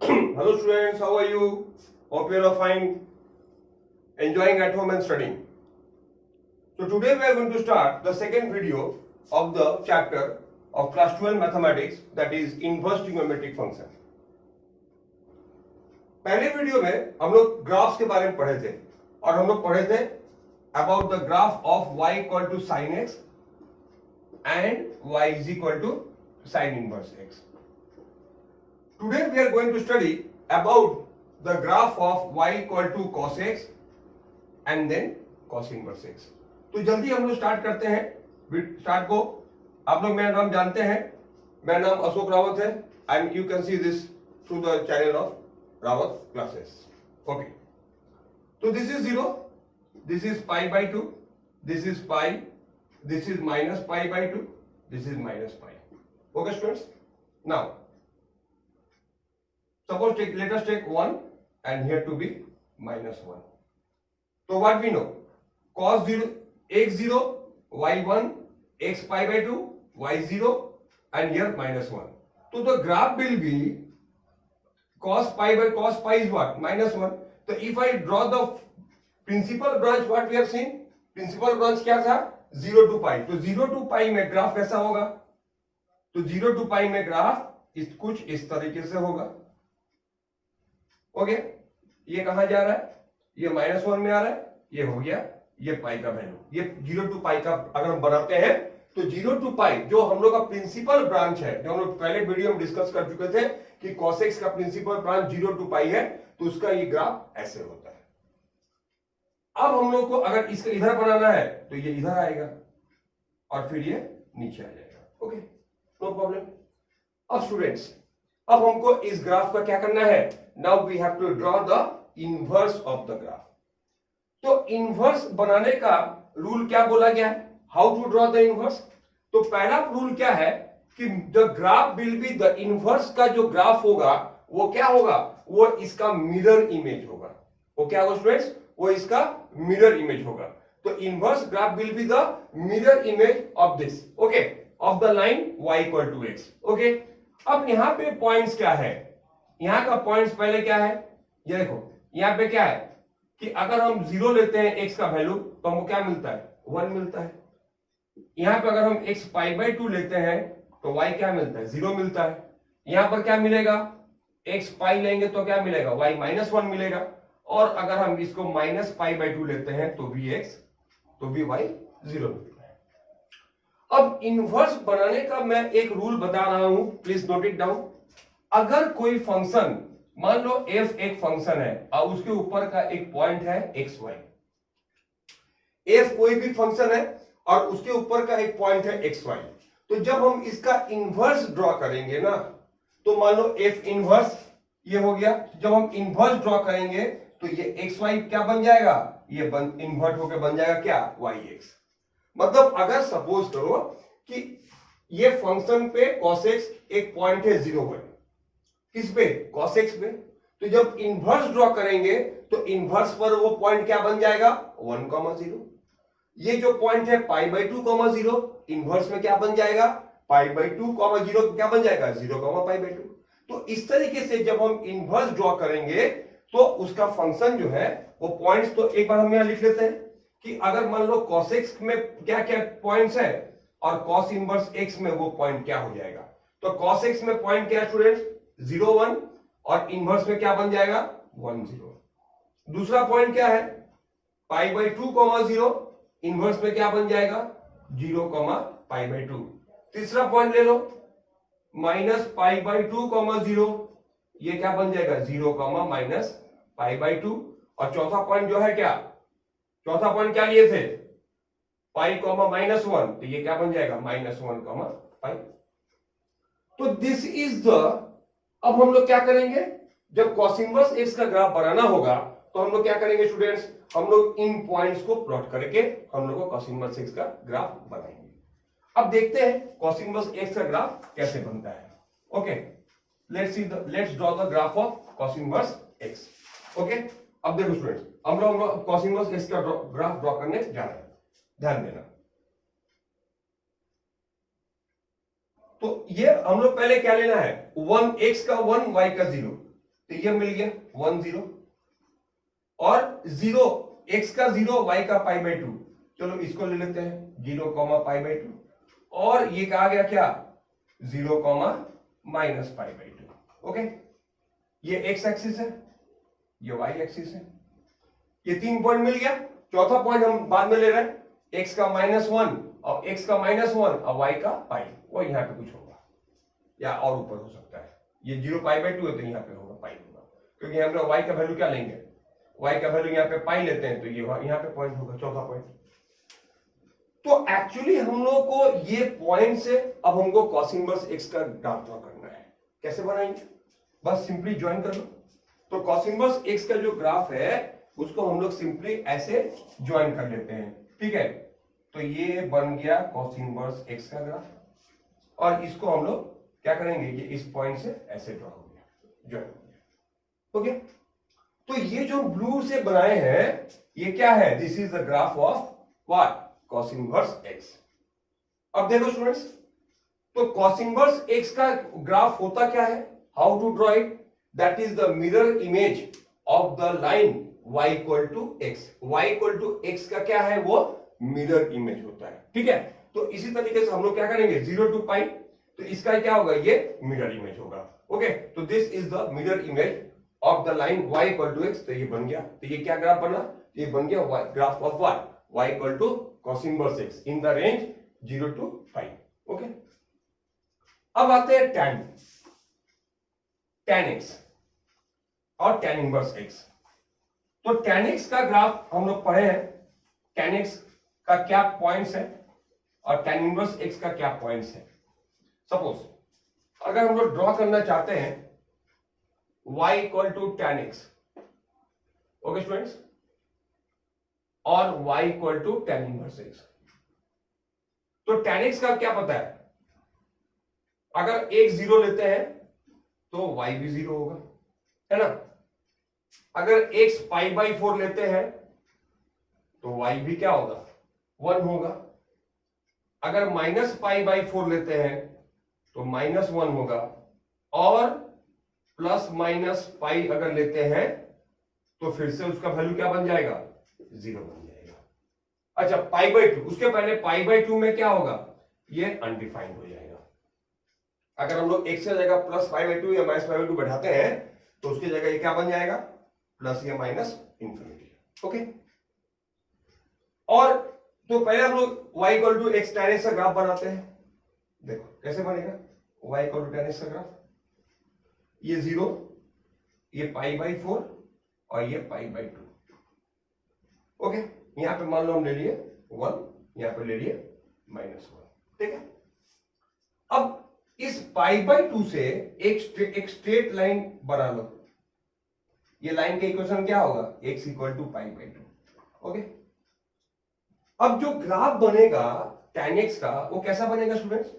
Hello students, how are you? Hope you are fine, enjoying at home and studying. So today we are going to start the second video of the chapter of class 12 mathematics, that is inverse trigonometric function. पहले video में हम लोग graphs के बारे में पढ़े थे और हम लोग पढ़े थे about the graph of y equal to sin x and y is equal to sin inverse x. Today we are going to study about the graph of y equal to cos x and then cos inverse x. तो जल्दी हम लोग start करते हैं start को. आप लोग मेरा नाम जानते हैं, मेरा नाम अशोक रावत है and you can see this through the channel of Rawat classes. Okay, तो this is 0, this is pi by 2, this is pi, this is minus pi by 2, this is minus pi. Okay students, now suppose let us take 1 and here to be minus 1. So what we know, cos 0 x0 y1 x pi by 2 y0 and here minus 1. So the graph will be cos pi by cos pi is what, minus 1. So if I draw the principal branch, what we have seen, principal branch क्या था, 0 to pi. तो 0 to pi में graph कैसा होगा, तो 0 to pi में graph कुछ इस तरीके से होगा. ओके, ये कहां जा रहा है, ये -1 में आ रहा है, ये हो गया ये पाई का वैल्यू. ये 0 टू पाई का अगर हम बनाते हैं तो 0 टू पाई जो हम लोग का प्रिंसिपल ब्रांच है, जो हम लोग पहले वीडियो में डिस्कस कर चुके थे कि cos x का प्रिंसिपल ब्रांच 0 टू पाई है, तो उसका ये ग्राफ ऐसे होता है. अब हम लोग को अगर इसका इधर बनाना है तो ये इधर आएगा और फिर ये नीचे आ जाएगा. Okay, no problem. अब स्टूडेंट्स, अब हमको इस ग्राफ का क्या करना है, now we have to draw the inverse of the graph. तो इनवर्स बनाने का रूल क्या बोला गया है, how to draw the inverse. तो पहला रूल क्या है कि the graph will be, the inverse का जो ग्राफ होगा वो क्या होगा, वो इसका मिरर इमेज होगा. वो क्या होगा स्टूडेंट्स, वो इसका मिरर इमेज होगा. तो inverse graph will be the mirror image of this, okay, of the line y equal to x. Okay, अब यहां पे पॉइंट्स क्या है, यहां का पॉइंट्स पहले क्या है, ये देखो यहां पे क्या है कि अगर हम 0 लेते हैं x का वैल्यू तो हमको क्या मिलता है, 1 मिलता है. यहां पे अगर हम x पाई बाई 2 लेते हैं तो y क्या मिलता है, 0 मिलता है. यहां पर क्या मिलेगा, x पाई लेंगे तो क्या मिलेगा, y -1 मिलेगा. और अगर हम इसको माइनस पाई बाई 2 लेते हैं तो भी x, तो भी y 0 मिलता है. अब इनवर्स बनाने का मैं एक रूल बता रहा हूं, प्लीज नोट इट डाउन. अगर कोई फंक्शन, मान लो f एक फंक्शन है और उसके ऊपर का एक पॉइंट है xy. f कोई भी फंक्शन है और उसके ऊपर का एक पॉइंट है xy. तो जब हम इसका इनवर्स ड्रॉ करेंगे ना, तो मान लो f इनवर्स ये हो गया. जब हम इनवर्स ड्रॉ करेंगे तो ये xy क्या बन जाएगा, ये इन्वर्ट होकर बन जाएगा क्या, yx. मतलब अगर सपोज करो कि ये फंक्शन पे cos x एक पॉइंट है 0 1, किस पे, cos x पे. तो जब इनवर्स ड्रॉ करेंगे तो इनवर्स पर वो पॉइंट क्या बन जाएगा, 1, 0. ये जो पॉइंट है पाई बाई 2, 0, इनवर्स में क्या बन जाएगा, पाई बाई 2, 0 क्या बन जाएगा, 0, पाई बाई 2. तो इस तरीके से जब हम इनवर्स ड्रॉ करेंगे तो उसका फंक्शन जो है वो पॉइंट्स, तो एक बार हम यहां लिख लेते हैं कि अगर मान लो cos x में क्या क्या पॉइंट्स है और cos इनवर्स x में वो पॉइंट क्या हो जाएगा. तो cos x में पॉइंट क्या है स्टूडेंट्स, 0 1, और इनवर्स में क्या बन जाएगा, 1 0. दूसरा पॉइंट क्या है, पाई बाई 2, 0, इनवर्स में क्या बन जाएगा, 0, पाई बाई 2. तीसरा पॉइंट ले लो, माइनस पाई बाई 2, 0, ये क्या बन जाएगा, 0, माइनस पाई बाई 2. और चौथा पॉइंट जो है क्या, चौथा पॉइंट क्या लिए थे, पाई -1, तो ये क्या बन जाएगा, -1, पाई. तो दिस इज द, अब हम लोग क्या करेंगे, जब cos इनवर्स x का ग्राफ बनाना होगा तो हम लोग क्या करेंगे स्टूडेंट्स, हम लोग इन पॉइंट्स को प्लॉट करके हम लोग को cos इनवर्स x का ग्राफ बनाएंगे. अब देखते हैं cos इनवर्स x का ग्राफ कैसे बनता है. Okay, let's draw the graph of cos inverse x. Okay, अब देखो स्टूडेंट्स, हम लोग cos इनवर्स x का ग्राफ ड्रॉ करने जा रहे हैं, ध्यान देना. तो ये हम लोग पहले क्या लेना है, 1 x का 1, y का 0. तो ये मिल गया 1 0 और 0 x का 0 y का पाई बाई 2। चलो इसको ले लेते हैं 0 पाई बाई 2 और ये कहा गया क्या 0 माइनस पाई बाई 2। ओके, ये x एक्सिस है, ये y एक्सिस है, ये 3 पॉइंट मिल गया। चौथा पॉइंट हम बाद में ले रहे हैं x का -1 और x का -1 और y का पाई, वो यहां पे कुछ होगा या और ऊपर हो सकता है। ये 0 पाई बाई 2 है तो यहां पे होगा पाई होगा, क्योंकि हम लोग y का वैल्यू क्या लेंगे, y का वैल्यू यहाँ पे पाई लेते हैं तो ये यहाँ पे पॉइंट होगा, चौथा पॉइंट। तो एक्चुअली हम लोग को ये पॉइंट से अब हमको cos इनवर्स x का ग्राफ ड्रॉ करना है। कैसे बनाएंगे, बस सिंपली ज्वाइन कर लो। तो cos इनवर्स x का जो ग्राफ है उसको हम लोग सिंपली ऐसे ज्वाइन कर लेते हैं, ठीक है। तो ये बन गया cos इनवर्स x का ग्राफ और इसको हम लोग क्या करेंगे, ये इस पॉइंट से ऐसे ड्रॉ हो गया, ज्वाइन हो गया। ओके, तो ये जो ब्लू से बनाए हैं ये क्या है, this is the graph of what, cos inverse x। अब देखो स्टूडेंट्स, तो cos इनवर्स x का ग्राफ होता क्या है, how to draw it, that is the mirror image of the line y equal to x। y equal to x का क्या है, वो मिरर इमेज होता है, ठीक है। तो इसी तरीके से हम लोग क्या करेंगे 0 टू पाई, तो इसका क्या होगा, ये मिरर इमेज होगा। ओके, तो this is the mirror image of the line y equal to x। तो ये बन गया, तो ये क्या ग्राफ बना, ये बन गया graph of what, y equal to cos inverse x in the range 0 to pi. Okay, अब आते हैं tan x और tan इनवर्स x। तो tan x का ग्राफ हम लोग पढ़े हैं, tan x का क्या पॉइंट्स है और tan इनवर्स x का क्या पॉइंट्स है। सपोज अगर हम लोग ड्रॉ करना चाहते हैं y equal to tan x, okay students, और y equal to tan inverse x, तो tan x का क्या पता है, अगर x 0 लेते हैं तो y भी 0 होगा, है ना। अगर x पाई बाई 4 लेते हैं तो y भी क्या होगा, 1 होगा। अगर माइनस पाई बाई 4 लेते हैं तो -1 होगा, और प्लस माइनस पाई अगर लेते हैं तो फिर से उसका वैल्यू क्या बन जाएगा, 0 बन जाएगा। अच्छा, पाई बाई 2, उसके पहले पाई बाई 2 में क्या होगा, ये अनडिफाइंड हो जाएगा। अगर हम लोग x से जगह प्लस पाई बाई 2 या माइनस पाई बाई 2 बैठाते हैं तो उसकी जगह ये क्या बन जाएगा, प्लस या माइनस इंफिनिटी। ओके, और तो पहले हम लोग y equal to x tan x का ग्राफ बनाते हैं। देखो कैसे बनेगा, y equal to tan x का ग्राफ, ये 0, ये पाई बाई 4 और ये पाई बाई 2। ओके, यहां पे मान लो हम ले लिए 1, यहां पे ले लिए -1, ठीक है। अब इस पाई बाई 2 से एक स्ट्रेट लाइन बना लो, ये लाइन का इक्वेशन क्या होगा, x equal to pi by 2। Okay, अब जो ग्राफ बनेगा tan x का वो कैसा बनेगा स्टूडेंट्स,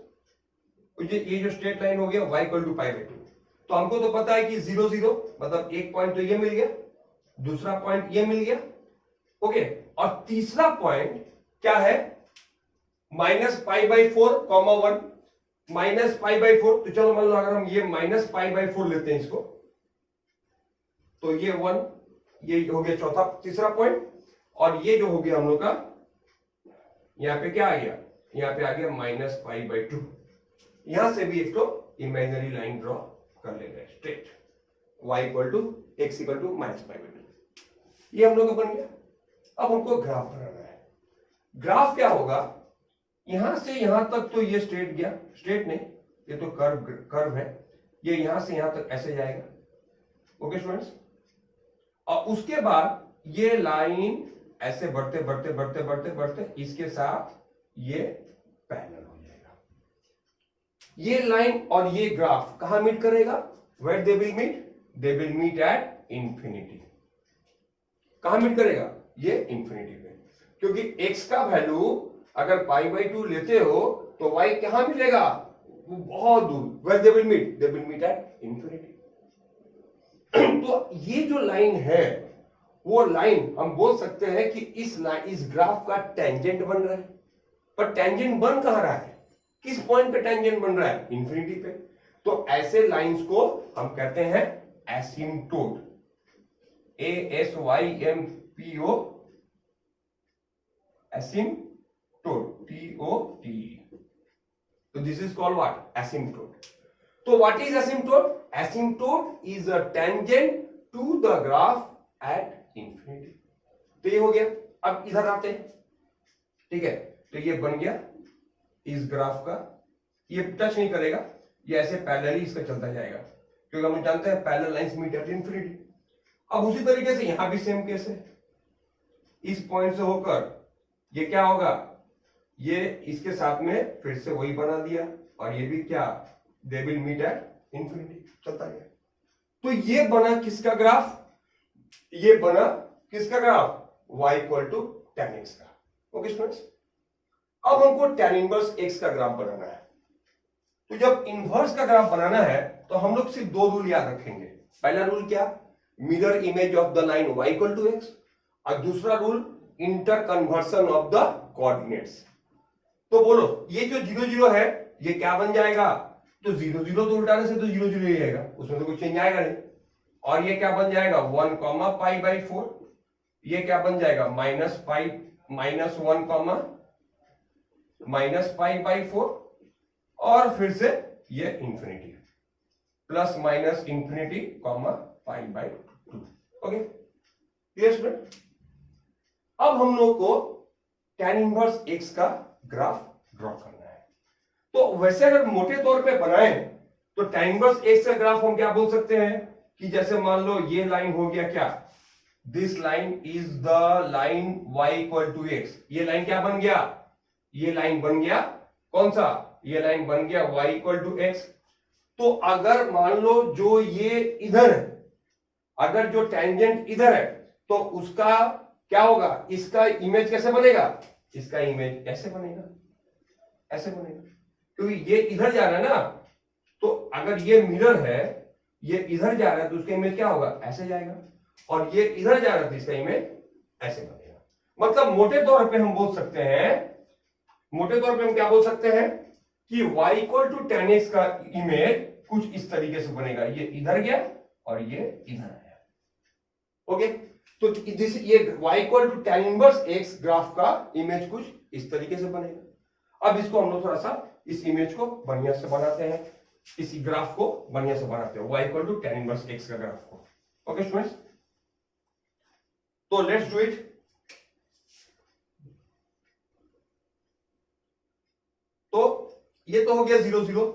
ये जो स्ट्रेट लाइन हो गया y equal to pi by 2, तो हमको तो पता है कि 0 0 मतलब एक पॉइंट तो ये मिल गया, दूसरा पॉइंट ये मिल गया। ओके, और तीसरा पॉइंट क्या है, minus pi by 4 comma 1, minus pi by 4। तो चलो मान लो अगर हम ये माइनस पाई बाई 4 लेते हैं इसको, तो ये 1, ये हो गया चौथा तीसरा पॉइंट, और ये जो हो गया हम लोग का यहां पे क्या आ गया, यहां पे आ गया माइनस पाई बाई 2। यहां से भी एक तो इमेजिनरी लाइन ड्रॉ कर लेंगे straight, y equal to x equal to minus pi by 2, ये हम लोग का बन गया। अब हमको ग्राफ बनाना है। ग्राफ क्या होगा, यहां से यहां तक तो ये स्ट्रेट गया, स्ट्रेट नहीं, ये तो कर्व है, ये यहां से यहां तक ऐसे जाएगा। ओके स्टूडेंट्स, और उसके बाद ये लाइन ऐसे बढ़ते बढ़ते बढ़ते बढ़ते बढ़ते इसके साथ ये पैरेलल हो जाएगा। ये लाइन और ये ग्राफ कहां मीट करेगा, where they will meet, they will meet at infinity. कहां मीट करेगा, ये इंफिनिटी पे, क्योंकि x का वैल्यू अगर पाई बाई 2 लेते हो तो y कहां मिलेगा, वो बहुत दूर, where they will meet at infinity. तो ये जो लाइन है वो लाइन हम बोल सकते हैं कि इस ग्राफ का टेंजेंट बन रहा है, पर टेंजेंट बन कहां रहा है, किस पॉइंट पे टेंजेंट बन रहा है, इंफिनिटी पे। तो ऐसे लाइंस को हम कहते हैं asymptote, ASYMPO, asymptote, TOTE. So this is called what? Asymptote. So what is asymptote? Asymptote is a tangent to the graph at infinity. तो ये हो गया. अब इधर आते हैं, ठीक है. तो ये बन गया इस ग्राफ का, ये टच नहीं करेगा, ये ऐसे पैरेलली इसका चलता जाएगा, क्योंकि हम जानते हैं parallel lines meet at infinity. अब उसी तरीके से यहां भी सेम केस है. इस पॉइंट से होकर ये क्या होगा, ये इसके साथ में फिर से वही बना दिया, और ये भी क्या, they will meet at infinity, चलता गया. तो ये बना किसका ग्राफ, ये बना किसका graph, y equal to tan x का. ओके स्टूडेंट्स, अब हमको tan इनवर्स x का ग्राफ बनाना है. तो जब इनवर्स का ग्राफ बनाना है तो हम लोग सिर्फ दो रूल याद रखेंगे. पहला रूल क्या, mirror image of the line y equal to x, और दूसरा rule interconversion of the coordinates. तो बोलो, ये जो 0 0 है ये क्या बन जाएगा, तो 0 0 तो उल्टाने से तो 0 0 ही आएगा, उसमें तो कुछ चेंज आएगा नहीं. और ये क्या बन जाएगा 1 कॉमा पाई बाई 4, ये क्या बन जाएगा minus pi minus 1 comma minus pi by 4, और फिर से ये infinity plus minus infinity comma pi by 2. Okay clear student. अब हम लोग को tan इनवर्स x का ग्राफ ड्रॉ करना है. तो वैसे अगर मोटे तौर पे बनाएं तो tan इनवर्स x का ग्राफ हम क्या बोल सकते हैं कि जैसे मान लो ये लाइन हो गया क्या, this line is the line y equal to x. ये लाइन क्या बन गया, ये लाइन बन गया कौन सा, ये लाइन बन गया y इक्वल टू x. तो अगर मान लो जो ये इधर है, अगर जो टेंजेंट इधर है, तो उसका क्या होगा, इसका इमेज कैसे बनेगा, इसका इमेज ऐसे बनेगा, ऐसे बनेगा, क्योंकि ये इधर जा रहा है ना. तो अगर ये मिरर है, ये इधर जा रहा है, तो उसका इमेज क्या होगा, ऐसे जाएगा, और ये इधर जा रहा है तो इसका इमेज ऐसे बनेगा. मतलब मोटे तौर पे हम बोल सकते हैं, मोटे तौर पे हम क्या बोल सकते हैं कि y equal to tan x का इमेज कुछ इस तरीके से बनेगा, ये इधर गया और ये इधर आया. ओके, तो ये y equal to tan inverse x graph का इमेज कुछ इस तरीके से बनेगा. अब इसको हम लोग थोड़ा सा इस इमेज को बढ़िया से बनाते हैं, इस ग्राफ को बढ़िया से बनाते हैं, y equal to tan inverse x का ग्राफ को. ओके स्टूडेंट्स, तो लेट्स डू इट. तो ये तो हो गया 0 0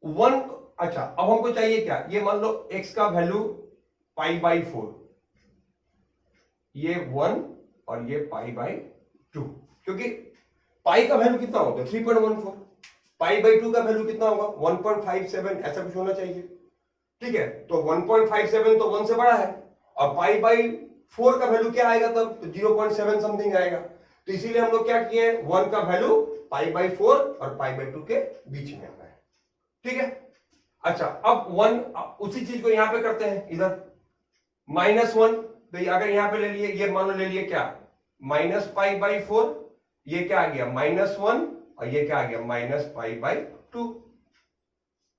1. अच्छा, अब हमको चाहिए क्या, ये मान लो x का वैल्यू पाई बाई 4, ये 1 और ये पाई बाई 2, क्योंकि पाई का वैल्यू कितना होता है 3.14, पाई बाई 2 का वैल्यू कितना होगा 1.57, ऐसा कुछ होना चाहिए. ठीक है, तो 1.57 तो 1 से बड़ा है, और पाई बाई 4 का वैल्यू क्या आएगा तब, तो 0.7 समथिंग आएगा. तो इसीलिए हम लोग क्या किए, 1 का वैल्यू पाई बाई 4 और पाई बाई 2 के बीच में आता है. ठीक है, अच्छा, अब 1 उसी चीज को यहां पे करते हैं, इधर -1, तो अगर यहां पे ले लिए, ये मान लो ले लिए क्या माइनस पाई बाई 4, ये क्या आ गया -1, और ये क्या आ गया माइनस पाई बाई 2.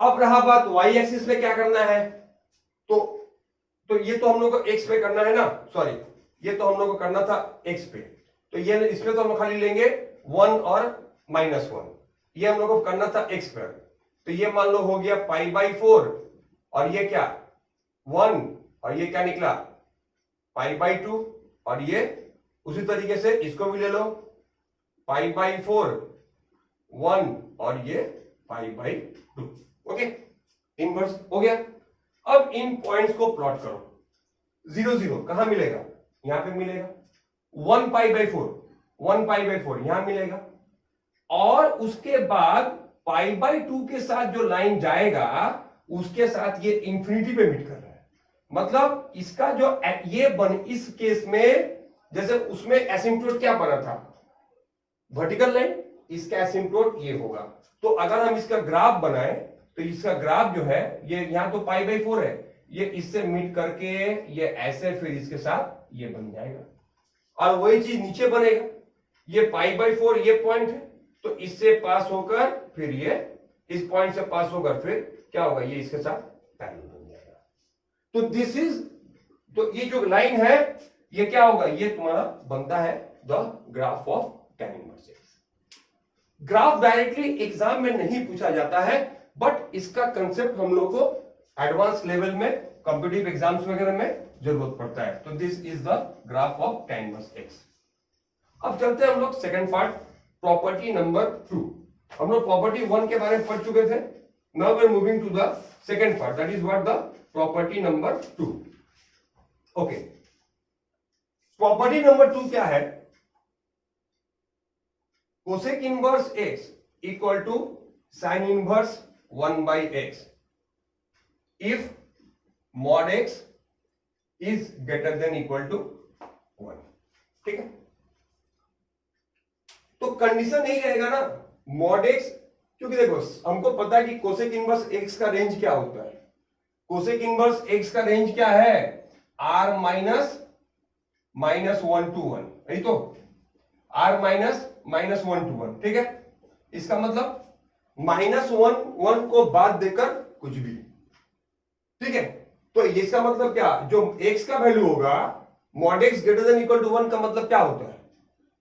अब रहा बात y एक्सिस पे क्या करना है, तो ये तो हम लोग को x पे करना है ना, सॉरी, ये तो हम लोग को करना था x पे, तो ये इसमें तो हम खाली लेंगे 1 और -1, ये हम लोग को करना था x पर. तो ये मान लो हो गया पाई बाई 4, और ये क्या 1, और ये क्या निकला पाई बाई 2, और ये उसी तरीके से इसको भी ले लो, पाई बाई 4 1 और ये पाई बाई 2. ओके, इनवर्स हो गया. अब इन पॉइंट्स को प्लॉट करो. 0 0 कहां मिलेगा, यहां पे मिलेगा. 1 पाई बाई 4, 1 पाई बाई 4 यहां मिलेगा, और उसके बाद पाई बाई 2 के साथ जो लाइन जाएगा उसके साथ ये इंफिनिटी पे मीट कर रहा है. मतलब इसका जो ये इस केस में जैसे उसमें एसिम्प्टोट क्या बना था वर्टिकल लाइन, इसका एसिम्प्टोट ये होगा. तो अगर हम इसका ग्राफ बनाएं तो इसका ग्राफ जो है, ये यहां तो पाई बाई 4 है, ये इससे मीट करके ये ऐसे फिर इसके साथ ये बन जाएगा, और वही चीज नीचे बनेगा. ये पाई बाई 4 ये पॉइंट है, तो इससे पास होकर फिर ये इस पॉइंट से पास होकर फिर क्या होगा, ये इसके साथ पैरेलल बन जाएगा. तो दिस इज, तो ये जो लाइन है ये क्या होगा, ये तुम्हारा बनता है the graph of tan inverse x। Graph directly exam में नहीं पूछा जाता है, बट इसका कंसेप्ट हम लोग को एडवांस लेवल में कॉम्पिटिटिव एग्जाम्स वगैरह में जरूरत पड़ता है। तो this is the graph of tan inverse x। अब चलते हैं हम लोग सेकंड पार्ट, प्रॉपर्टी नंबर 2। हम लोग प्रॉपर्टी 1 के बारे में पढ़ चुके थे। Now we are moving to the second part, that is what the property number 2। Okay, property number 2 क्या है? Cosec inverse x equal to sine inverse 1 by x if mod x is greater than equal to 1। ठीक है, तो condition यही रहेगा ना, mod x, क्योंकि देखो हमको पता है कि कोसेक इनवर्स x का रेंज क्या होता है। कोसेक इनवर्स x का रेंज क्या है? r माइनस 1 to 1, यही तो, r माइनस 1 to 1। ठीक है, इसका मतलब -1 को बाद देकर कुछ भी। ठीक है, तो इसका मतलब क्या, जो x का वैल्यू होगा mod x greater than equal to 1 का मतलब क्या होता है?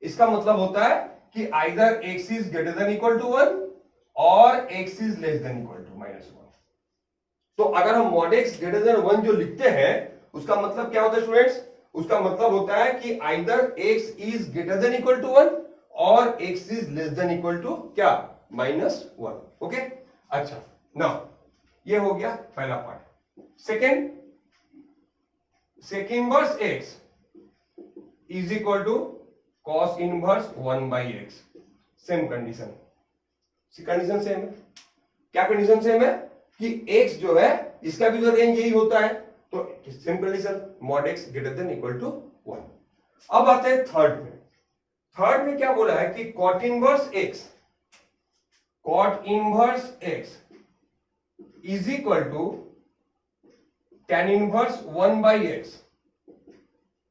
इसका मतलब होता है कि either x is greater than equal to 1 और x is less than equal to -1। तो अगर हम मॉड x ग्रेटर देन 1 जो लिखते हैं उसका मतलब क्या होता है स्टूडेंट्स? उसका मतलब होता है कि either x is greater than equal to 1 और x is less than equal to क्या, -1। ओके, अच्छा, नाउ ये हो गया पहला part. Second, sec inverse x is equal to cos inverse 1 by x। Same condition, condition same है। क्या condition same है? कि x जो है इसका भी तो रेंज यही होता है, तो same condition, mod x greater than equal to 1। अब आते हैं थर्ड में। थर्ड में क्या बोला है कि cot inverse x is equal to tan inverse 1 by x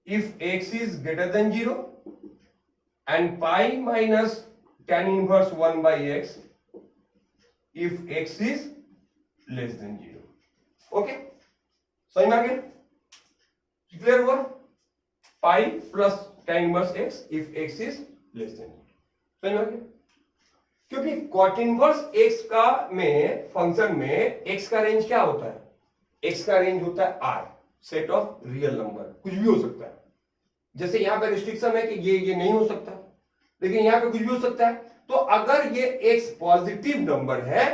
if x is greater than 0 and pi minus tan inverse 1 by x if x is less than 0। Okay, समझ में आ गया? क्लियर हुआ? पाई plus tan inverse x if x is less than 0। समझ में आ गया? क्योंकि cot इनवर्स x का में फंक्शन में x का रेंज क्या होता है? x का रेंज होता है r, set of real number, कुछ भी हो सकता है। जैसे यहां पे रिस्ट्रिक्शन है कि ये नहीं हो सकता, लेकिन यहां पे कुछ भी हो सकता है। तो अगर ये x पॉजिटिव नंबर है,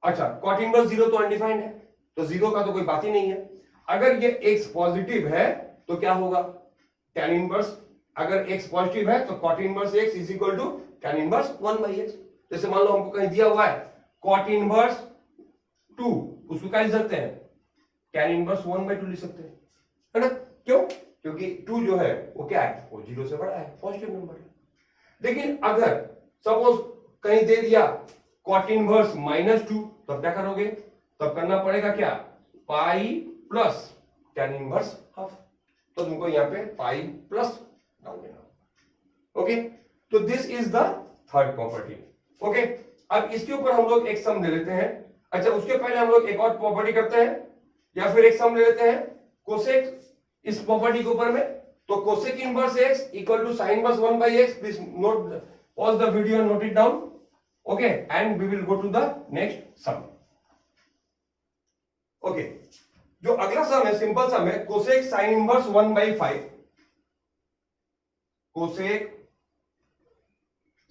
अच्छा cot इनवर्स 0 तो अनडिफाइंड है, तो 0 का तो कोई बात ही नहीं है। अगर ये x पॉजिटिव है तो क्या होगा, tan इनवर्स, अगर x पॉजिटिव है तो cot inverse x is equal to tan inverse 1 by x। जैसे मान लो हमको कहीं दिया हुआ है cot इनवर्स 2, उसको क्या लिख सकते हैं, tan इनवर्स 1 by 2 लिख सकते हैं, है ना? क्यों? क्योंकि 2 जो है वो क्या है, वो 0 से बड़ा है, पॉजिटिव नंबर है। लेकिन अगर सपोज कहीं दे दिया cot इनवर्स -2, तब क्या करोगे? तब करना पड़ेगा क्या, पाई प्लस tan इनवर्स हाफ। तो तुमको यहाँ पे पाई प्लस डाल देना। ओके, तो this is the third property. Okay, अब इसके ऊपर हम लोग एक सम ले लेते हैं। अच्छा, उसके पहले हम लोग एक और प्रॉपर्टी करते हैं, या फिर एक सम ले लेते हैं कोसेक इस प्रॉपर्टी के ऊपर में। तो cosec inverse x equal to sine inverse 1 by x। Please note, pause the video and note it down. Okay, and we will go to the next sum. Okay, जो अगला सम है simple sum है, cosec sine inverse 1 by 5। Cosec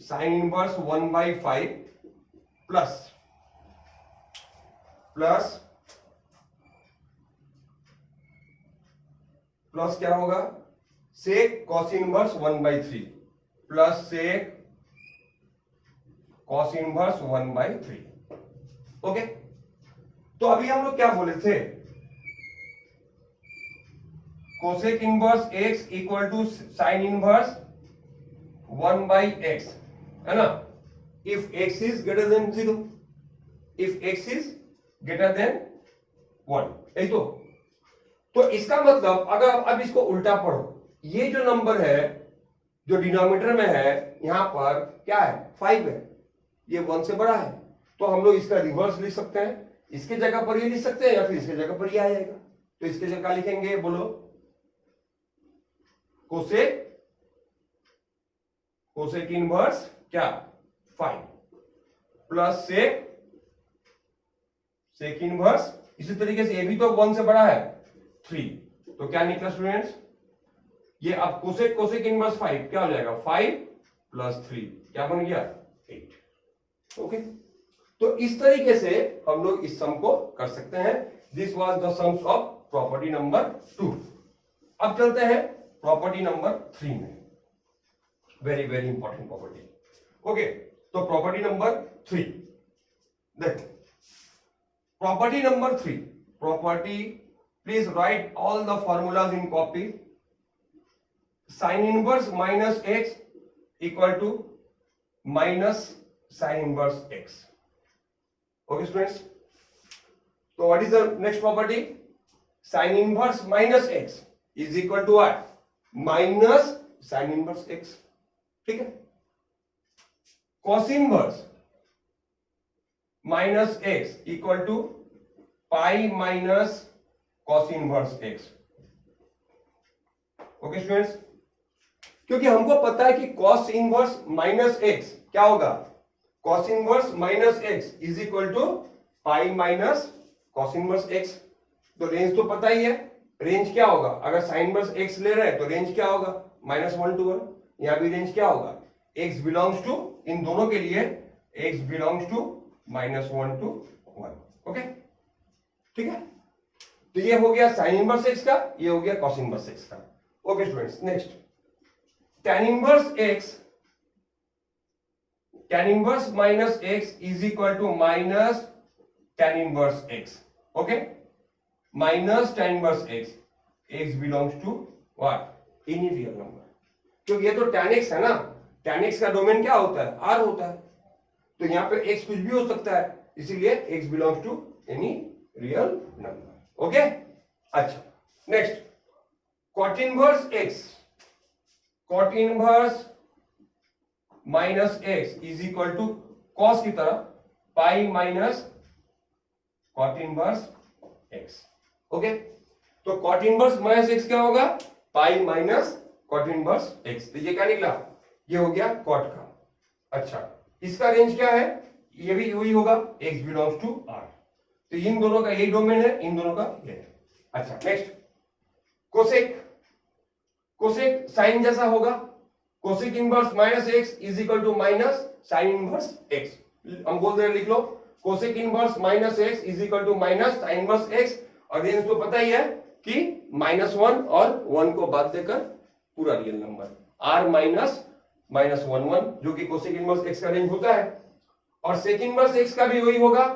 sine inverse 1 by 5 plus क्या होगा, sec cos inverse 1 by 3 plus sec cos inverse 1 by 3। Okay, तो अभी हम लोग क्या बोले थे, cosec inverse x equal to sine inverse 1 by x, है ना? If x is greater than 0, if x is greater than 1, यही तो इसका मतलब अगर अब इसको उल्टा पढ़ो, ये जो नंबर है जो डिनोमिनेटर में है यहां पर क्या है, 5 है, ये 1 से बड़ा है, तो हम लोग इसका रिवर्स लिख सकते हैं। इसके जगह पर ये लिख सकते हैं या फिर इसके जगह पर ये आ जाएगा। तो इसके जगह क्या लिखेंगे बोलो, कोसेक इनवर्स क्या 5 प्लस सेक इनवर्स, इसी तरीके से ये भी तो 1 से बड़ा है 3, तो क्या निकला स्टूडेंट्स, ये अब कोसेक इनवर्स 5 क्या हो जाएगा 5 प्लस 3 क्या बन गया 8। ओके, तो इस तरीके से हम लोग इस सम को कर सकते हैं। This was the sums of property number 2। अब चलते हैं प्रॉपर्टी नंबर 3 में, very very important property. Okay, तो प्रॉपर्टी नंबर 3 देखो, property number 3, property, please write all the formulas in copy. Sine inverse minus x equal to minus sine inverse x. Okay students, तो what is the next property, sine inverse minus x is equal to what, minus sine inverse x. ठीक है, cos inverse minus x equal to pi minus cos inverse x. Okay students, क्योंकि हमको पता है कि cos inverse minus x क्या होगा, cos inverse minus x is equal to pi minus cos inverse x. तो रेंज तो पता ही है, रेंज क्या होगा, अगर साइन इनवर्स एक्स ले रहे हैं तो रेंज क्या होगा -1 to 1, यहां भी रेंज क्या होगा, x बिलोंग्स टू, इन दोनों के लिए x belongs to -1 to 1। Okay, ठीक है, तो ये हो गया साइन इनवर्स एक्स का, ये हो गया कॉस इनवर्स एक्स का। Okay students, next tan inverse x, tan inverse minus x is equal to minus tan inverse x. Okay, minus tan inverse x, x belongs to what, any real number, क्योंकि ये तो tan x है ना, tan x का domain क्या होता है, r होता है, तो यहां पे x कुछ भी हो सकता है, इसीलिए x belongs to any real number. Okay, अच्छा next, cot inverse x, cot inverse minus x is equal to cos की तरह pi minus cot inverse x। ओके, तो cot इनवर्स माइनस x क्या होगा, pi minus cot inverse x, तो ये क्या निकला, ये हो गया cot का। अच्छा, इसका रेंज क्या है, ये भी वही होगा, x बिलोंग्स टू r, तो इन दोनों का यही डोमेन है, इन दोनों का ये है। अच्छा नेक्स्ट, कोसेक, कोसेक साइन जैसा होगा, cosec inverse minus x is equal to minus sine inverse x, हम बोल रहे हैं, लिख लो, cosec inverse minus x is equal to minus sine inverse x, और रेंज तो पता ही है कि -1 और 1 को बाद देकर पूरा रियल नंबर, r माइनस -1 जो कि कोसेक इनवर्स एक्स का रेंज होता है, और सेक इनवर्स एक्स का भी वही होगा,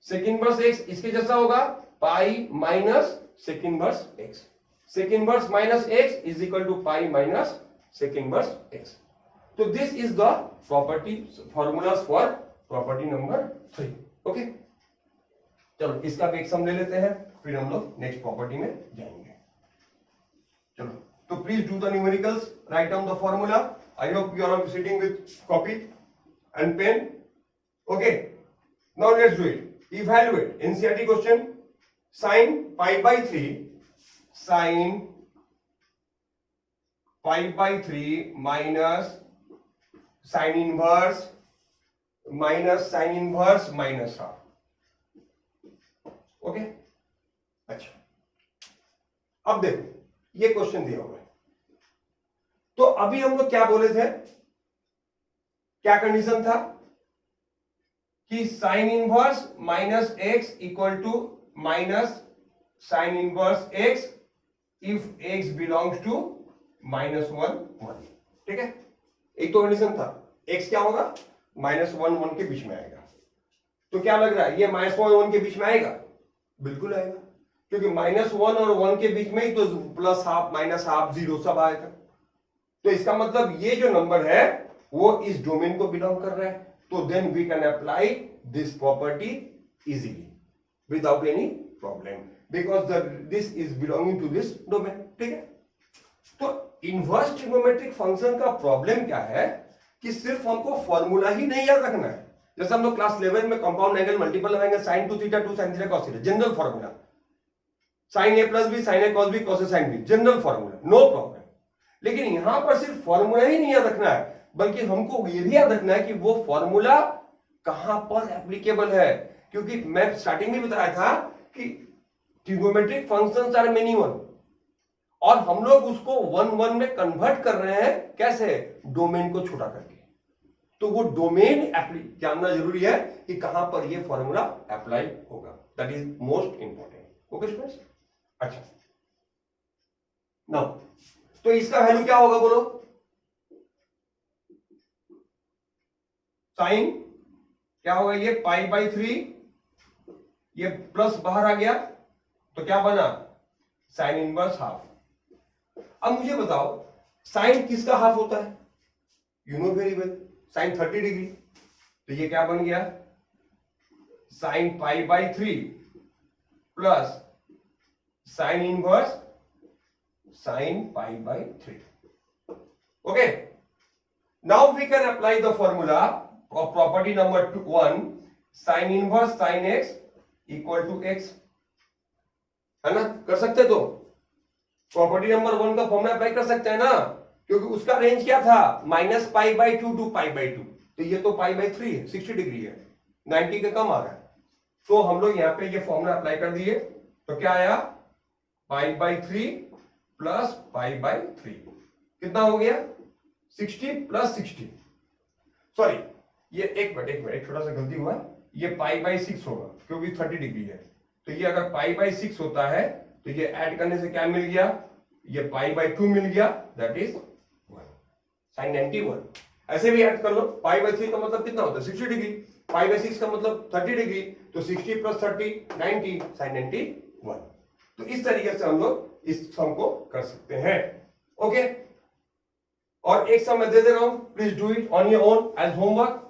सेक इनवर्स एक्स इसके जैसा होगा, pi minus sec inverse x, sec inverse minus x is equal to pi minus sec inverse x. तो this is the property formulas for property number 3। Okay, चलो इसका भी एक सम ले लेते हैं, फिर हम लोग नेक्स्ट प्रॉपर्टी में जाएंगे। चलो, तो please do the numericals, write down the formula. I hope you are sitting with copy and pen. Okay, now let's do it. Evaluate NCERT question, sin pi by 3, sin pi by 3 minus sin inverse minus half। Okay, अच्छा, अब देखो ये question दिया हुआ है, तो अभी हम लोग क्या बोले थे, क्या कंडीशन था कि sine inverse minus x equal to minus sine inverse x if x belongs to -1 1। ठीक है, एक तो कंडीशन था, एक्स क्या होगा, -1 1 के बीच में आएगा, तो क्या लग रहा है ये -1 1 के बीच में आएगा, बिल्कुल आएगा, क्योंकि -1 और 1 के बीच में ही तो plus half minus half zero सब आएगा, तो इसका मतलब ये जो नंबर है वो इस डोमेन को बिलोंग कर रहा है, तो then we can apply this property easily without any problem, because this is belonging to this domain. ठीक है, तो इनवर्स ट्रिग्नोमेट्रिक फंक्शन का प्रॉब्लम क्या है कि सिर्फ हमको फॉर्मूला ही नहीं याद रखना है, जैसे हम लोग क्लास 11 में कंपाउंड एंगल मल्टीपल लगाएंगे sin 2 theta 2 sin theta cos theta, general formula, sine A plus B, sine A cos B, cos A sine B, general formula, no problem. लेकिन यहां पर सिर्फ फॉर्मूला ही नहीं याद रखना है, बल्कि हमको ये भी याद रखना है कि वो फॉर्मूला कहां पर एप्लीकेबल है। क्योंकि मैं स्टार्टिंग में बताया था कि trigonometric functions are many one, और हम लोग उसको वन वन में कन्वर्ट कर रहे हैं। कैसे? डोमेन को छोटा करके। तो वो डोमेन जानना जरूरी है कि कहां पर ये फॉर्मूला अप्लाई होगा। That is most important. Okay students? अच्छा, नाउ तो इसका वैल्यू क्या होगा बोलो? साइन क्या होगा? ये पाई बाई 3, ये प्लस बाहर आ गया तो क्या बना? Sine inverse half. अब मुझे बताओ साइन किसका हाफ होता है? You know very well, sine 30 degree. तो ये क्या बन गया? Sine pi by 3 plus sine inverse sine pi by 3। Okay, now we can apply the formula of property number 1, sin inverse sin x equal to x, है ना? कर सकते तो प्रॉपर्टी नंबर 1 का फॉर्मूला अप्लाई कर सकते हैं ना, क्योंकि उसका रेंज क्या था? Minus pi by 2 to pi by 2। तो ये तो पाई बाई 3 है, 60 डिग्री है, 90 के कम आ रहा है। तो हम लोग यहाँ पे ये फॉर्मूला अप्लाई कर दिए तो क्या आया? पाई बाई 3 प्लस पाई बाई 3 कितना हो गया? 60 प्लस 60, सॉरी ये एक मिनट छोटा सा गलती हुआ, ये पाई बाई 6 होगा क्योंकि 30 डिग्री है। तो ये अगर पाई बाई 6 होता है तो ये ऐड करने से क्या मिल गया? ये पाई बाई 2 मिल गया, दैट इज 1, साइन 91। ऐसे भी ऐड कर लो, पाई बाई 3 का मतलब कितना होता है? 60 डिग्री, पाई बाई 6 का मतलब 30 डिग्री, तो 60 प्लस 30 90, साइन 91। तो इस तरीके से हम लोग इस सम को कर सकते हैं। ओके, और एक सम मैं दे रहा हूं, please do it on your own as homework.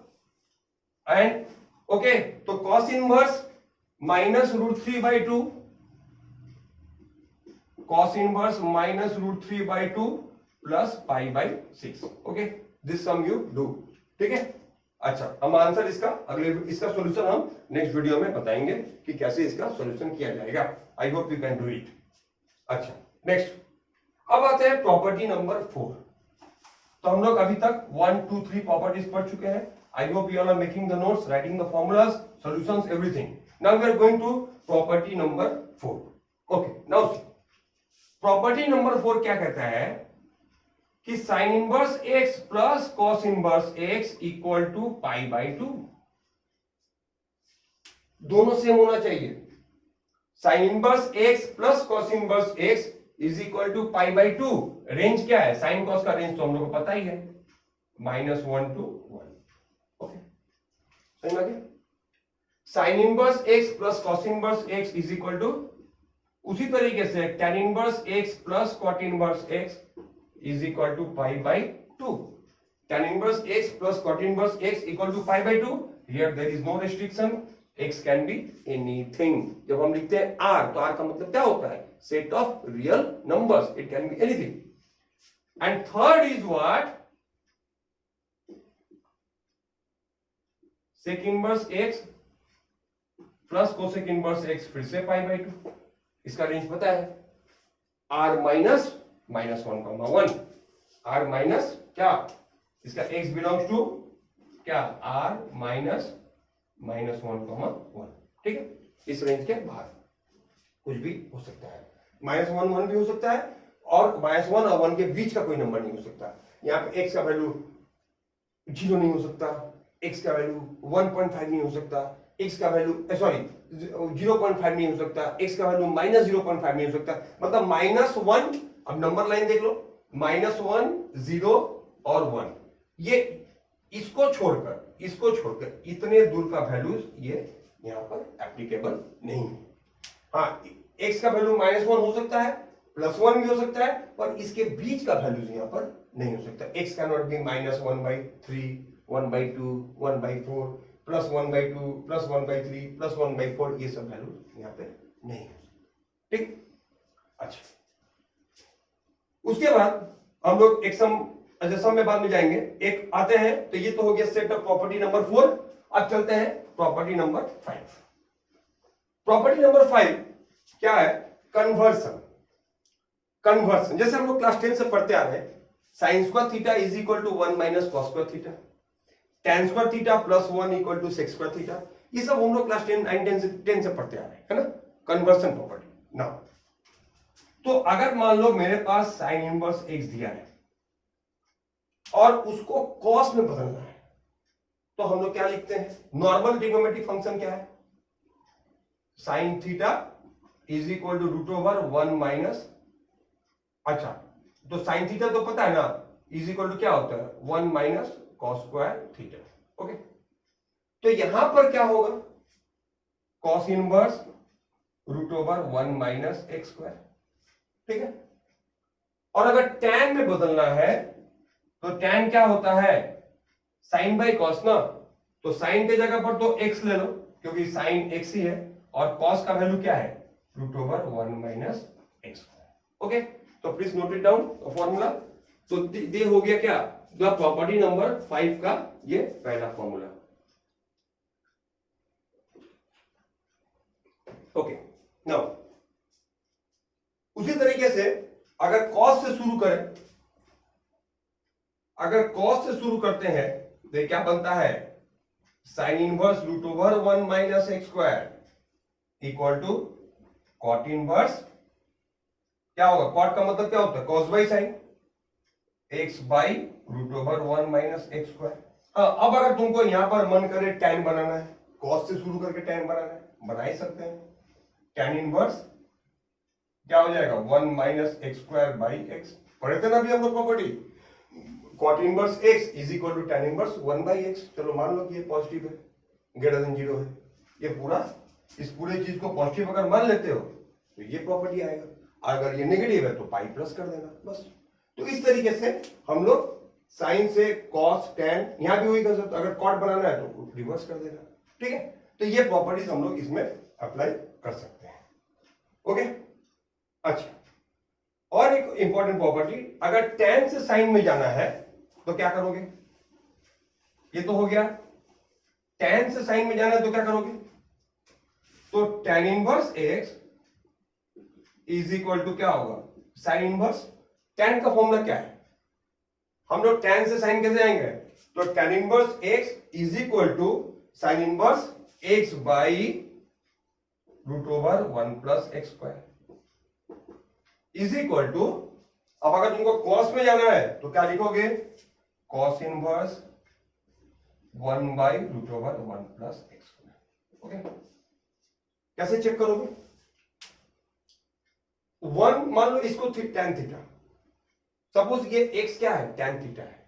And okay, तो cos inverse minus root 3 by 2, cos inverse minus root 3 by 2 plus pi by 6। Okay, this sum you do, ठीक है? अच्छा, हम आंसर इसका सॉल्यूशन हम नेक्स्ट वीडियो में बताएंगे कि कैसे इसका सॉल्यूशन किया जाएगा। आई hope you can do it. अच्छा, नेक्स्ट अब आते हैं प्रॉपर्टी नंबर 4। तो हम लोग अभी तक 1 2 3 प्रॉपर्टीज पढ़ चुके हैं। I hope you all are making the notes, writing the formulas, solutions, everything. Now we are going to property number 4. Okay, now see. Property number 4 क्या कहता है कि sin inverse x plus cos inverse x equal to pi by 2। दोनों same होना चाहिए। sin inverse x plus cos inverse x is equal to pi by 2। Range क्या है? sin cos का रेंज तो हम लोग को पता ही है, -1 to 1। समझ में आ गया? Sine inverse x plus cos inverse x is equal to, उसी तरीके से tan inverse x plus cot inverse x is equal to pi by 2। tan inverse x plus cot inverse x equal to pi by 2। Here there is no restriction, x can be anything. जब हम लिखते हैं r, तो r का मतलब क्या होता है? Set of real numbers, it can be anything. And third is what? Sec inverse x plus cosec inverse x, फिर से पाई बाई 2। इसका रेंज पता है, r माइनस -1, r माइनस क्या? इसका x बिलोंग्स टू क्या? r माइनस -1, ठीक है? इस रेंज के बाहर कुछ भी हो सकता है, -1 भी हो सकता है, और -1 और 1 के बीच का कोई नंबर नहीं हो सकता। यहाँ पे x का वैल्यू 0 नहीं हो सकता, x का वैल्यू 1.5 नहीं हो सकता, x का वैल्यू 0.5 नहीं हो सकता, x का वैल्यू -0.5 नहीं हो सकता। मतलब -1, अब नंबर लाइन देख लो, -1 0 और 1, ये इसको छोड़कर इतने दूर का वैल्यूज ये यहाँ पर एप्लीकेबल नहीं है। हाँ, x का वैल्यू -1 हो सकता है, +1 भी हो सकता है, पर इसके बीच का वैल्यूज यहाँ पर नहीं हो सकता। x कैन नॉट बी -1/3, 1/2, 1/4, +1/2, +1/3, +1/4, ये सब वैल्यू यहाँ पे नहीं है, ठीक? अच्छा, उसके बाद हम लोग एक सम में बाद में जाएंगे, एक आते हैं। तो ये तो हो गया सेट ऑफ प्रॉपर्टी नंबर 4। अब चलते हैं प्रॉपर्टी नंबर 5। प्रॉपर्टी नंबर 5 क्या है कन्वर्सन। कन्वर्सन जैसे हम लोग क्लास 10 से पढ़ते आ रहे हैं, sine square theta is equal to 1 minus cos square theta, tan square theta plus 1 equal to sec square theta, ये सब हम लोग क्लास 10 10 से पढ़ते आ रहे हैं, है ना, कन्वर्सन प्रॉपर्टी। नाउ तो अगर मान लो मेरे पास साइन इनवर्स x दिया है और उसको कॉस में बदलना है, तो हम लोग क्या लिखते हैं, नॉर्मल ट्रिग्नोमेट्रिक फंक्शन क्या है, sine theta is equal to root over 1 minus, अच्छा तो साइन थीटा तो पता है ना, इज इक्वल टू क्या होता है 1 minus cos square theta. Okay, तो यहां पर क्या होगा, cos inverse root over 1 minus x square, ठीक है। और अगर tan में बदलना है तो tan क्या होता है, साइन बाई कॉस ना, तो साइन के जगह पर तो x ले लो क्योंकि साइन x ही है, और कॉस का वैल्यू क्या है root over 1 minus x square. Okay, तो please note it down formula. तो ये हो गया क्या, द प्रॉपर्टी नंबर 5 का ये पहला फॉर्मूला। ओके, नाउ उसी तरीके से अगर कॉस से शुरू करें, अगर कॉस से शुरू करते हैं तो ये क्या बनता है, sine inverse root over 1 minus x square equal to cot inverse, क्या होगा, कॉट का मतलब क्या होता है cos by sine, x by root over 1 minus x square. अब अगर तुमको यहां पर मन करे tan बनाना है, कॉस से शुरू करके tan बनाना है, बना ही सकते हैं। tan इनवर्स क्या हो जाएगा 1 minus x square by x, पढ़े थे ना अभी हम लोग property, cot inverse x is equal to tan inverse 1 by x. चलो मान लो कि ये पॉजिटिव है, ग्रेटर देन 0 है, ये पूरा, इस पूरे चीज को पॉजिटिव अगर मान लेते हो तो ये प्रॉपर्टी आएगा, अगर ये नेगेटिव है तो पाई प्लस कर देना बस। तो इस तरीके से हम लोग साइन से कॉस tan, यहां भी वही कर सकते, अगर कॉट बनाना है तो रिवर्स कर देना, ठीक है। तो ये प्रॉपर्टीज हम लोग इसमें अप्लाई कर सकते हैं। ओके, अच्छा, और एक इंपॉर्टेंट प्रॉपर्टी, अगर tan से साइन में जाना है तो क्या करोगे, ये तो हो गया, tan से साइन में जाना है तो क्या करोगे, तो tan inverse x is equal to क्या होगा साइन इनवर्स, tan का फॉर्मूला क्या है, हम लोग tan से साइन कैसे आएंगे, तो tan inverse x is equal to sine inverse x by root over 1 plus x square is equal to, अब अगर तुमको कॉस में जाना है तो क्या लिखोगे, cos inverse 1 by root over 1 plus x square. Okay, कैसे चेक करोगे, 1 मान लो इसको tan थीटा, सपोज ये x क्या है tan थीटा है,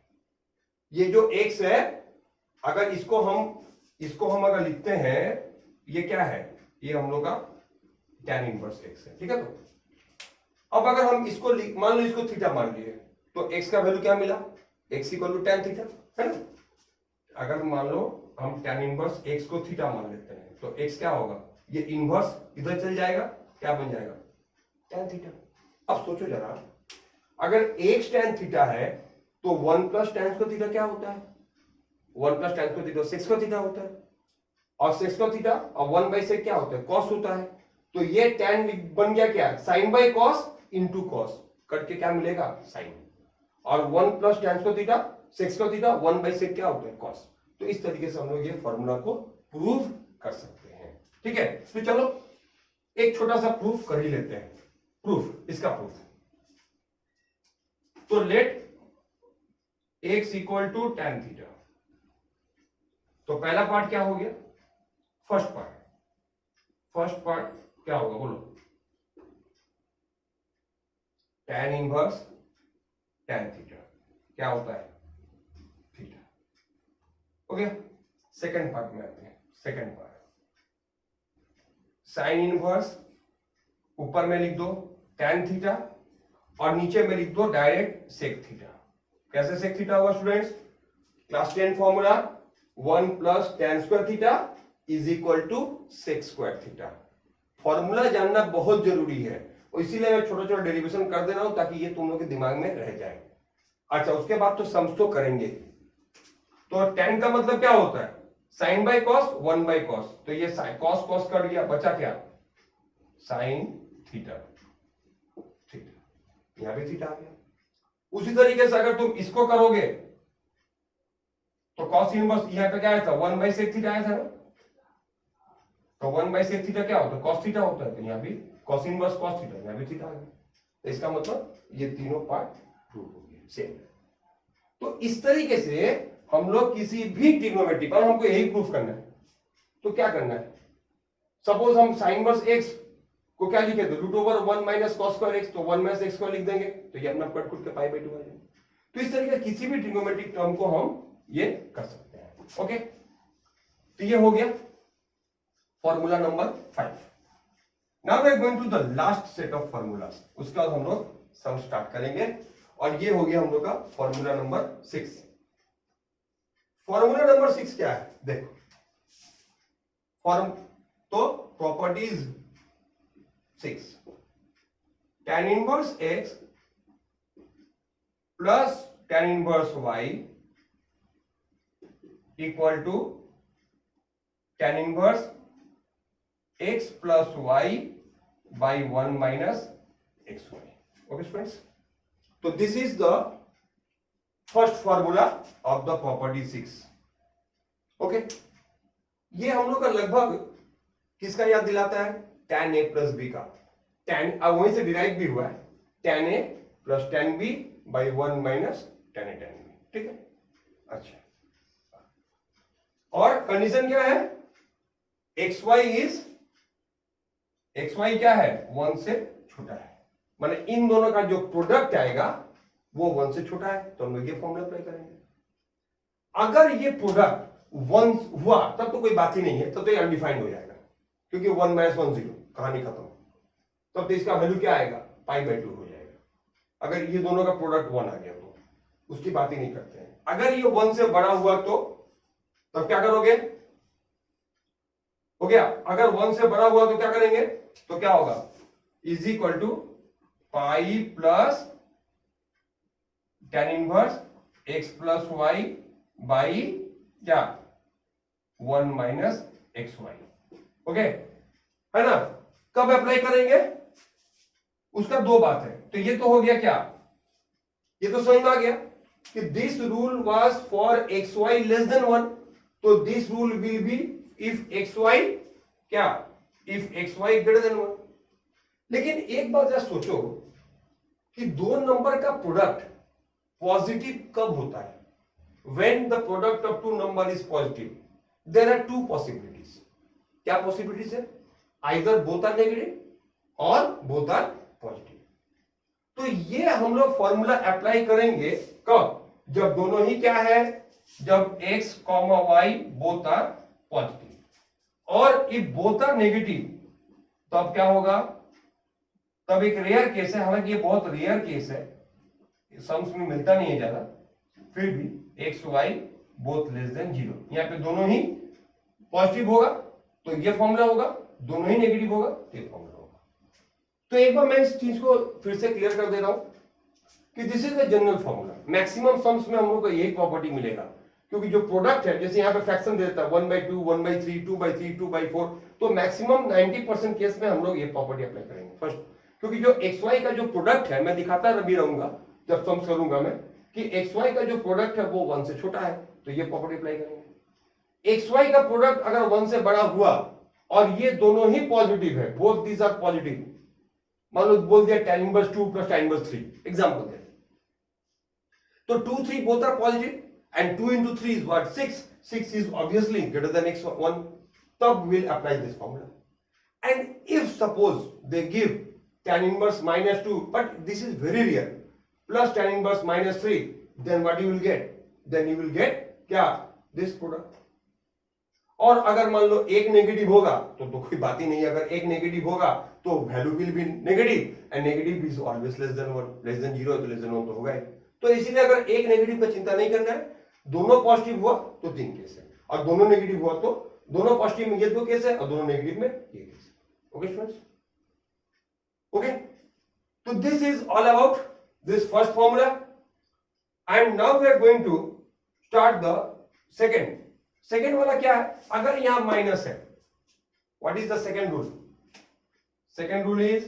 ये जो x है अगर इसको हम अगर लिखते हैं, ये क्या है, ये हम लोग का tan इनवर्स x है, ठीक है। तो अब अगर हम इसको मान लो इसको थीटा मान लिए तो x का वैल्यू क्या मिला, x equal to tan theta, है ना। अगर मान लो हम tan इनवर्स x को थीटा मान लेते हैं तो x क्या होगा, ये इनवर्स इधर चल जाएगा, क्या बन जाएगा tan थीटा। अब सोचो जरा, अगर x tan थीटा है तो 1 प्लस tan स्क्वायर थीटा क्या होता है, 1 plus tan square theta sec square theta होता है, और सेक स्क्वायर थीटा और 1 बाई सेक क्या होता है कॉस होता है, तो ये tan बन गया क्या, sine by cos into cos, cut के क्या मिलेगा साइन, और 1 plus tan square theta sec square theta 1 by sec क्या होता है कॉस। तो इस तरीके से हम लोग ये फॉर्मूला को प्रूव कर सकते हैं, ठीक है। तो चलो एक छोटा सा प्रूफ कर ही लेते हैं, प्रूफ, इसका प्रूफ, तो let x equal to tan theta, तो पहला पार्ट क्या हो गया, फर्स्ट पार्ट क्या होगा बोलो, tan इनवर्स tan थीटा क्या होता है थीटा। ओके, सेकंड पार्ट में आते हैं, सेकंड पार्ट साइन इनवर्स, ऊपर में लिख दो tan थीटा और नीचे में लिख दो डायरेक्ट सेक थीटा। कैसे सेक थीटा होगा students, class 10 formula 1 plus tan square theta is equal to sec square theta. Formula जानना बहुत जरूरी है और इसीलिए मैं छोटा छोटा डेरिवेशन कर दे रहा हूं ताकि ये तुम लोग के दिमाग में रह जाए। अच्छा, उसके बाद तो सम्स तो करेंगे। तो tan का मतलब क्या होता है, sine by cos 1 by cos, तो ये कॉस कॉस कट गया, बचा क्या साइन थीटा। यहां भी थीटा आ गया। उसी तरीके से अगर तुम इसको करोगे तो कॉस इनवर्स यहाँ पे क्या आया था, 1/sec थीटा आया था ना, तो 1/sec थीटा क्या होता है, कॉस थीटा होता है, तो यहाँ भी कॉस इनवर्स कॉस थीटा, यहाँ भी थीटा आ गया। तो इसका मतलब ये तीनों पार्ट प्रूव हो गया सेम। तो इस तरीके से हम लोग किसी भी ट्रिग्नोमेट्री पर, हमको यही प्रूफ करना है, तो क्या करना है, सपोज हम साइन इनवर्स एक्स को क्या लिखे थे, √1 - cos स्क्वायर एक्स, तो 1 - x स्क्वायर लिख देंगे, तो ये अपना कट खुद के पाई बाई 2 आ जाएगा। तो इस तरीके किसी भी ट्रिग्नोमेट्रिक टर्म को हम ये कर सकते हैं। ओके, तो ये हो गया formula number 5। Now we are going to the last set of formulas, उसके बाद हम लोग सम स्टार्ट करेंगे, और ये हो गया हम लोग का फॉर्मूला नंबर 6। फॉर्मूला नंबर 6 क्या है, देखो फॉर्म, तो properties 6, tan inverse x plus tan inverse y equal to tan inverse x plus y by 1 minus xy. Okay friends, so this is the first formula of the property 6. Okay, ये हम लोग का लगभग किसका याद दिलाता है, tan a plus b का, tan अब वहीं से डिराइव भी हुआ है, tan a plus tan b by 1 minus tan a tan b, ठीक है। अच्छा, और कंडीशन क्या है, xy क्या है, 1 से छोटा है, माने इन दोनों का जो प्रोडक्ट आएगा वो 1 से छोटा है, तो हम लोग ये फॉर्मूला अप्लाई करेंगे। अगर ये प्रोडक्ट 1 हुआ तब तो कोई बात ही नहीं है, तब तो ये अनडिफाइंड हो जाएगा, क्योंकि 1 - 1 0, कहानी खत्म। तब तो इसका वैल्यू क्या आएगा, पाई बाई 2 हो जाएगा। अगर ये दोनों का प्रोडक्ट 1 आ गया तो उसकी बात ही नहीं करते हैं। अगर ये 1 से बड़ा हुआ तो तब क्या करोगे, हो गया, अगर 1 से बड़ा हुआ तो क्या करेंगे, तो क्या होगा, is equal to pi plus tan inverse x plus y by क्या 1 माइनस एक्स वाई। ओके, है ना। कब अप्लाई करेंगे, उसका दो बात है। तो ये तो हो गया क्या, ये तो समझ में आ गया कि this rule was for X Y less than 1, तो this rule will be if X Y क्या, if X Y greater than 1। लेकिन एक बात जरा सोचो कि दो नंबर का प्रोडक्ट पॉजिटिव कब होता है, when the product of two number is positive, there are two possibilities. क्या possibilities है, either both are negative और both are positive. तो ये हम लोग फॉर्मूला अप्लाई करेंगे कब, जब दोनों ही क्या है, जब x, y both are positive, और if both are negative तब क्या होगा, तब एक रेयर केस है, हालांकि ये बहुत रेयर केस है, सम्स में मिलता नहीं है ज्यादा, फिर भी x y both less than 0, यहाँ पे दोनों ही पॉजिटिव होगा तो ये फॉर्मूला होगा, दोनों ही नेगेटिव होगा तो ये फॉर्मूला होगा। तो एक बार मैं इस चीज को फिर से क्लियर कर दे रहा हूं कि this is the general formula. Maximum sums में हम लोग को यही प्रॉपर्टी मिलेगा, क्योंकि जो प्रोडक्ट है, जैसे यहाँ पे फ्रैक्शन देता है 1/2, 1/3, 2/3, 2/4, तो मैक्सिमम 90% केस में हम लोग ये प्रॉपर्टी अप्लाई करेंगे फर्स्ट, क्योंकि जो एक्स वाई का जो प्रोडक्ट है, मैं दिखाता भी रहूंगा जब सम्स करूंगा मैं, कि एक्स वाई का जो प्रोडक्ट है वो 1 से छोटा है, तो ये प्रॉपर्टी अप्लाई करेंगे। एक्स वाई का प्रोडक्ट अगर 1 से बड़ा हुआ और ये दोनों ही पॉजिटिव है, बोथ दीज आर पॉजिटिव, मान लो बोल दिया tan inverse 2 plus tan inverse 3, example दे, तो 2, 3 both are positive and 2 into 3 is what, 6, 6 is obviously greater than x1, तब we'll apply this formula. And if suppose they give tan inverse -2, but this is very rare, plus tan inverse -3, then what you will get, then you will get क्या, this product. और अगर मान लो एक negative होगा तो कोई बात ही नहीं, अगर एक नेगेटिव होगा तो value will be negative, and negative is always less than 1, less than 0 तो लेस देन 1 तो होगा ही। तो इसीलिए अगर एक नेगेटिव का चिंता नहीं करना है, दोनों पॉजिटिव हुआ तो 3 केस है, और दोनों नेगेटिव हुआ तो दोनों पॉजिटिव में ये 2 केस है और दोनों नेगेटिव में ये केस है। ओके स्टूडेंट्स, ओके, तो this is all about this first formula, and now we are going to start the second वाला क्या है, अगर यहां माइनस है, what is the second rule? Second rule is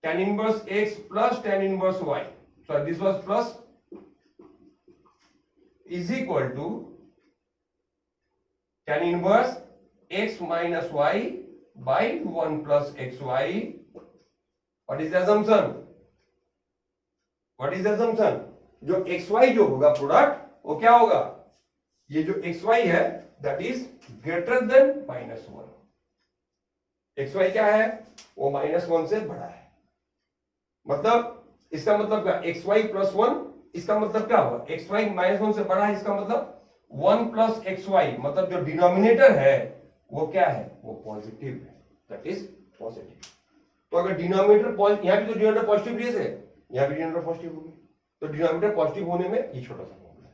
tan inverse x plus tan inverse y, so this was plus, is equal to tan inverse x minus y by 1 plus xy. What is the assumption? What is the assumption? जो xy जो होगा product वो क्या होगा, ये जो xy है that is greater than -1. xy क्या है, वो -1 से बड़ा है. मतलब इसका मतलब क्या, xy प्लस 1, इसका मतलब क्या होगा, xy -1 से बड़ा है, इसका मतलब 1 प्लस xy, मतलब जो डिनोमिनेटर है वो क्या है, वो पॉजिटिव है, दैट इज पॉजिटिव. तो अगर डिनोमिनेटर यहां भी तो डिनोमिनेटर पॉजिटिव बेस है, यहां भी डिनोमिनेटर पॉजिटिव होगी, तो डिनोमिनेटर पॉजिटिव होने में ये छोटा सा फॉर्मूला है.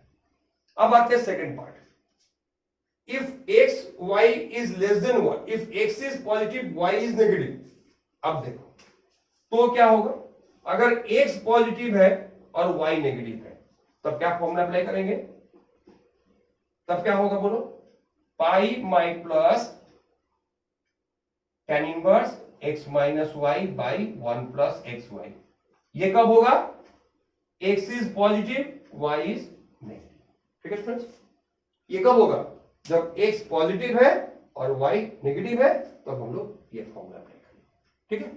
अब आते हैं second part. If x y is less than 1, if x is positive y is negative. अब देखो तो क्या होगा, अगर x पॉजिटिव है और y नेगेटिव है तब क्या फॉर्मूला अप्लाई करेंगे, तब क्या होगा बोलो, pi my plus tan inverse x minus Y by 1 plus x Y. ये कब होगा, x is positive y is negative. ठीक है स्टूडेंट्स, ये कब होगा, जब x पॉजिटिव है और y नेगेटिव है, तब हम लोग ये फॉर्मूला अप्लाई करेंगे. ठीक है,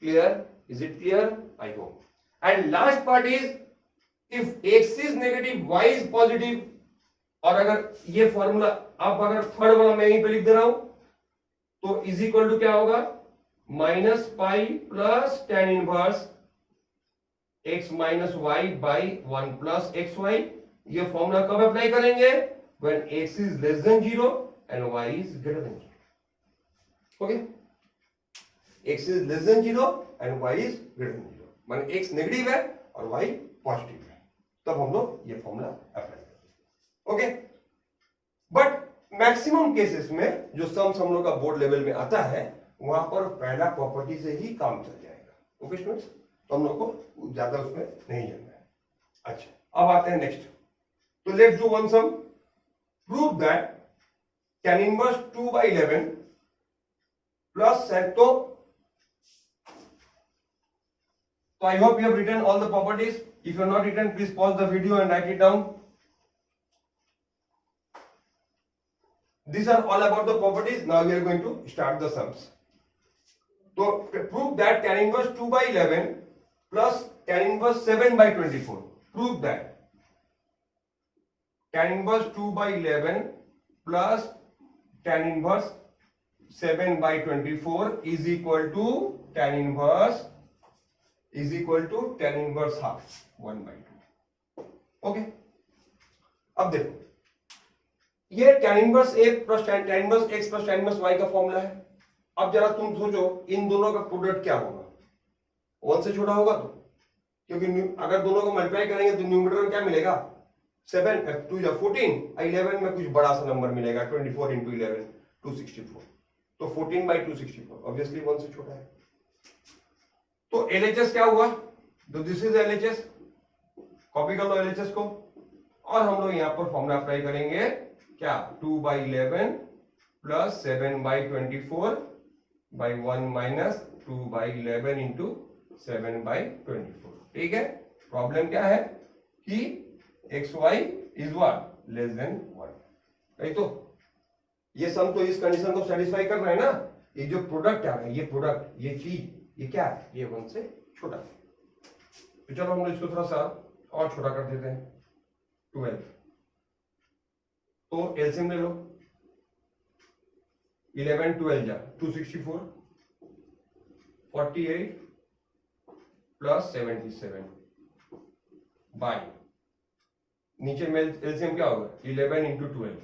clear, is it clear, I hope. And last part is if x is negative y is positive. और अगर ये फॉर्मूला अब अगर थर्ड वाला मैं यहीं पे लिख दे रहा हूं तो इज इक्वल टू क्या होगा, minus pi plus tan inverse x minus Y by 1 plus x Y. ये फॉर्मूला कब अप्लाई करेंगे, when x is less than 0 and y is greater than 0. Okay, x is less than 0 and y is greater than 0, माने x negative है और y positive है, तब हम लोग ये फॉर्मूला अप्लाई करेंगे. ओके, बट मैक्सिमम केसेस में जो सम्स हम लोग का बोर्ड लेवल में आता है वहां पर पहला प्रॉपर्टी से ही काम चल जाएगा. ओके स्टूडेंट्स, तो हम लोग को ज्यादा उसमें नहीं जाना है. अच्छा, अब आते हैं नेक्स्ट. तो let's do one sum. Prove that tan inverse 2/11 plus सेक्टो. So I hope you have written all the properties. If you have not written, please pause the video and write it down. These are all about the properties. Now we are going to start the sums. So prove that tan inverse 2/11 plus tan inverse 7/24. Prove that tan inverse 2/11 plus tan inverse 7/24 is equal to tan inverse half 1/2. Okay, अब देखो ये tan inverse a plus tan inverse x plus tan inverse y का formula है. अब जरा तुम सोचो इन दोनों का प्रोडक्ट क्या होगा, 1 से छोटा होगा तो, क्योंकि अगर दोनों को मल्टीप्लाई करेंगे तो न्यूमरेटर में क्या मिलेगा, 7 2 या 14, 11 में कुछ बड़ा सा नंबर मिलेगा, 24 into 11 264. तो 14/264 ऑब्वियसली 1 से छोटा है. तो LHS क्या हुआ, तो दिस इज LHS. कॉपी कर लो LHS को और हम लोग यहां पर फॉर्मूला अप्लाई करेंगे क्या, 2/11 प्लस 7/24 बाई 1 माइनस 2/11 इंटू 7/24. ठीक है, प्रॉब्लम क्या है कि xy is what, less than 1. नहीं तो ये सम तो इस कंडीशन को सेटिस्फाई कर रहा है ना. ये जो प्रोडक्ट आ रहा है, ये प्रोडक्ट, ये चीज, ये क्या है, ये 1 से छोटा है. तो चलो हम इसको थोड़ा सा और छोटा कर देते हैं, 12. तो एलसीएम ले लो, 11 12 जा 264, 48 प्लस 77 बाई, नीचे में एलसीएम क्या होगा, 11 इंटू 12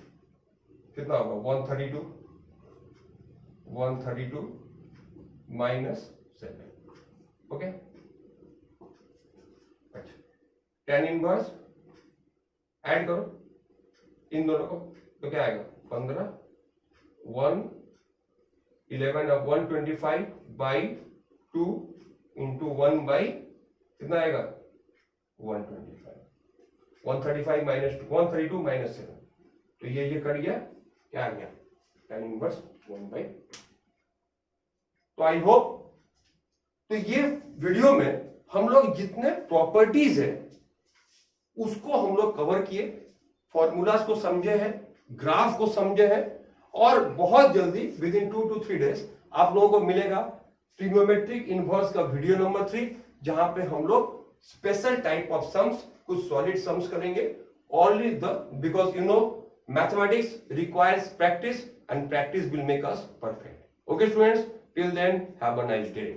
कितना होगा, 132 माइनस 7. ओके, अच्छा, tan इनवर्स ऐड करो इन दोनों को, तो क्या आएगा, 15 1 11 of 125 बाई 2 इंटू 1 बाई कितना आएगा, 125. 135 माइनस 132 माइनस 7, तो ये कट गया, क्या आ गया, tan इनवर्स 1/2. तो आई होप तो ये वीडियो में हम लोग जितने प्रॉपर्टीज है उसको हम लोग कवर किए, फॉर्मूलाज को समझे हैं, ग्राफ को समझे हैं, और बहुत जल्दी विद इन 2 to 3 days आप लोगों को मिलेगा ट्रिग्नोमेट्रिक इनवर्स का वीडियो नंबर 3, जहां पे हम लोग स्पेशल टाइप ऑफ सम्स, कुछ सॉलिड सम्स करेंगे। Only the because you know mathematics requires practice and practice will make us perfect. Okay students, till then have a nice day.